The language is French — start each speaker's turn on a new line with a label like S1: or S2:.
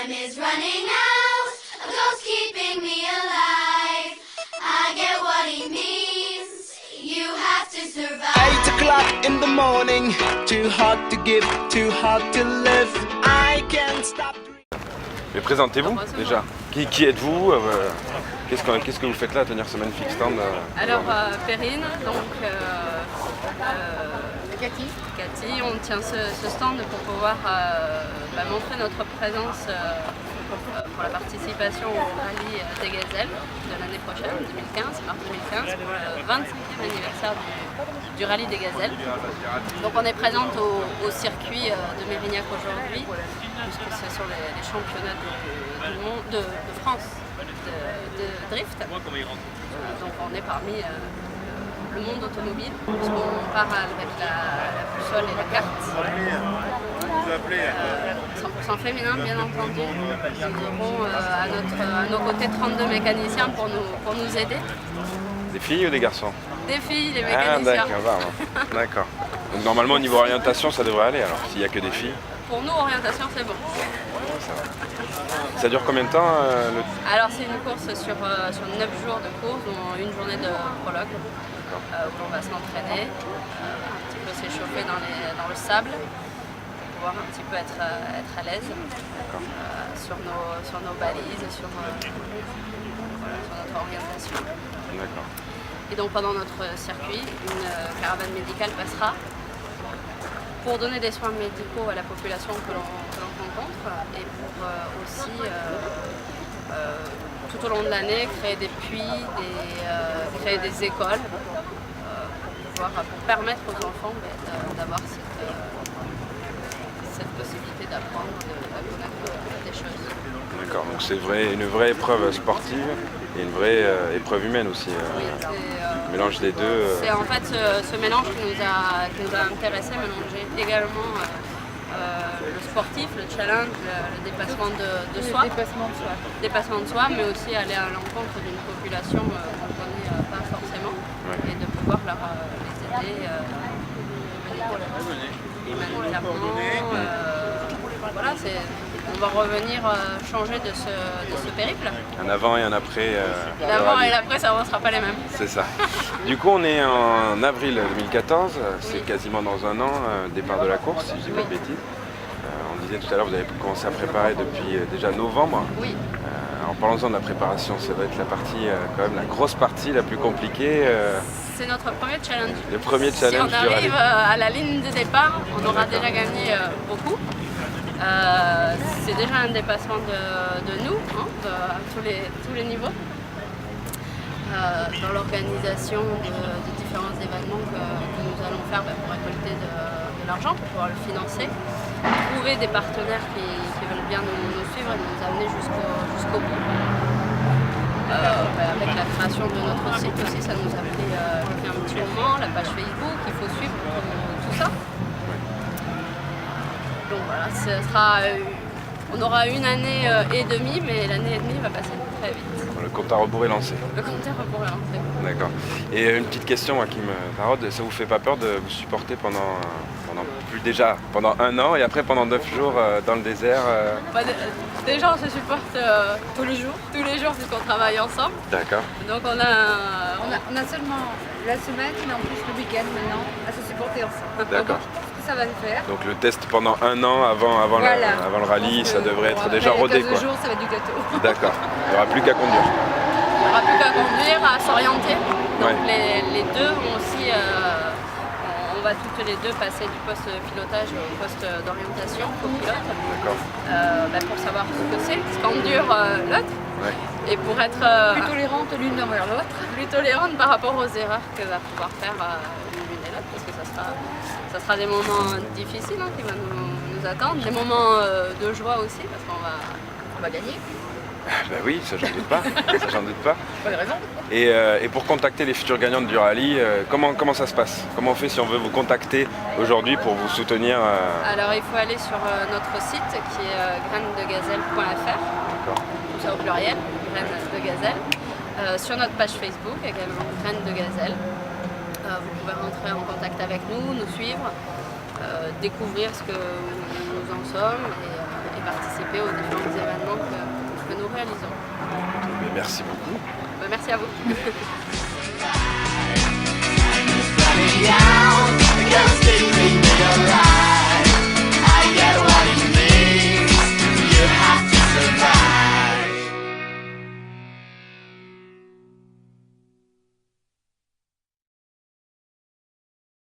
S1: Time is running out, a ghost keeping me alive. I get what he means, you have to survive.
S2: 8 o'clock in the morning, too hard to give, too hard to live. I can't stop.
S3: Mais présentez-vous déjà. Qui êtes-vous Qu'est-ce que vous faites là à tenir ce magnifique stand
S4: Alors Perrine, donc Cathy, on tient ce stand pour pouvoir montrer notre présence pour la participation au rallye des gazelles de l'année prochaine, 2015, mars 2015, pour le 25e anniversaire du rallye des gazelles. Donc on est présente au circuit de Mérignac aujourd'hui, puisque ce sont les championnats de France de drift. Donc on est parmi le monde automobile, puisqu'on part avec la boussole et la carte. 100% féminin, bien entendu. Nous aurons à nos côtés 32 mécaniciens pour nous aider.
S3: Des filles ou des garçons? Des
S4: filles, les mécaniciens.
S3: Ah d'accord. Donc normalement au niveau orientation ça devrait aller alors, s'il n'y a que des filles.
S4: Pour nous, orientation c'est bon.
S3: Ça dure combien de temps
S4: Alors c'est une course sur 9 jours de course, dont une journée de prologue, où on va s'entraîner, un petit peu s'échauffer dans le sable, pour pouvoir un petit peu être à l'aise sur nos balises, sur notre orientation.
S3: D'accord.
S4: Et donc pendant notre circuit, une caravane médicale passera pour donner des soins médicaux à la population que l'on rencontre et pour aussi, tout au long de l'année, créer des puits, créer des écoles pour permettre aux enfants d'avoir cette possibilité d'apprendre, de connaître des choses.
S3: D'accord, donc c'est une vraie épreuve sportive et une vraie épreuve humaine aussi.
S4: Oui,
S3: le mélange des deux.
S4: C'est en fait ce mélange qui nous a intéressés, mélanger également le sportif, le challenge, le dépassement de soi. Dépassement de soi, mais aussi aller à l'encontre d'une population qu'on ne connaît pas forcément et de pouvoir les aider humanitairement. Voilà, on va revenir changer de ce périple.
S3: Un avant et un après.
S4: L'avant et l'après, ça ne sera pas les mêmes.
S3: C'est ça. Du coup, on est en avril 2014, c'est quasiment dans un an, départ de la course, si je dis pas de bêtises. On disait tout à l'heure, vous avez commencé à préparer depuis déjà novembre.
S4: Oui.
S3: En parlant de la préparation, ça va être la partie, quand même la grosse partie, la plus compliquée.
S4: C'est notre premier challenge.
S3: Le premier challenge.
S4: Si on arrive à la ligne de départ, on aura déjà gagné beaucoup. C'est déjà un dépassement de nous, à tous les niveaux, dans l'organisation de différents événements que nous allons faire pour récolter de l'argent, pour pouvoir le financer, trouver des partenaires qui veulent bien nous suivre et nous amener jusqu'au bout. Avec la création de notre site aussi, ça nous a pris un petit moment, la page Facebook, il faut suivre tout ça. Donc voilà, on aura une année et demie, mais l'année et demie va passer très vite.
S3: Le compte à rebours est lancé.
S4: Le compte à rebours est lancé.
S3: D'accord. Et une petite question qui me taraude, ça vous fait pas peur de vous supporter pendant un an et après pendant 9 jours dans le désert
S4: Déjà on se supporte tous les jours puisqu'on travaille ensemble.
S3: D'accord.
S4: Donc on a seulement la semaine, mais en plus le week-end maintenant, à se supporter ensemble.
S3: D'accord.
S4: Ça va le faire.
S3: Donc le test pendant un an avant le rallye, ça devrait être déjà rodé.
S4: 15 jours, ça va être du gâteau.
S3: D'accord. Il n'y aura plus qu'à conduire.
S4: Il n'y aura plus qu'à conduire, à s'orienter. Donc les deux vont aussi, on va toutes les deux passer du poste pilotage au poste d'orientation, copilote.
S3: D'accord.
S4: Pour savoir ce que c'est, ce qu'endure l'autre.
S3: Ouais.
S4: Et pour être
S5: plus tolérante l'une envers l'autre.
S4: Plus tolérante par rapport aux erreurs que va pouvoir faire l'une et l'autre, parce que ça sera des moments difficiles qui vont nous attendre, des moments de joie aussi, parce qu'on va gagner.
S3: Ben oui, ça j'en doute pas.
S5: Pas de raison.
S3: Et pour contacter les futures gagnantes du rallye, comment ça se passe? Comment on fait si on veut vous contacter aujourd'hui pour vous soutenir
S4: Alors il faut aller sur notre site qui est grainesdegazelle.fr. Tout ça au pluriel, graines de gazelle. Sur notre page Facebook également, graines de gazelle. Vous pouvez rentrer en contact avec nous suivre, découvrir ce que nous en sommes et participer aux différents événements réalisons.
S3: Mais merci beaucoup.
S4: Merci à vous.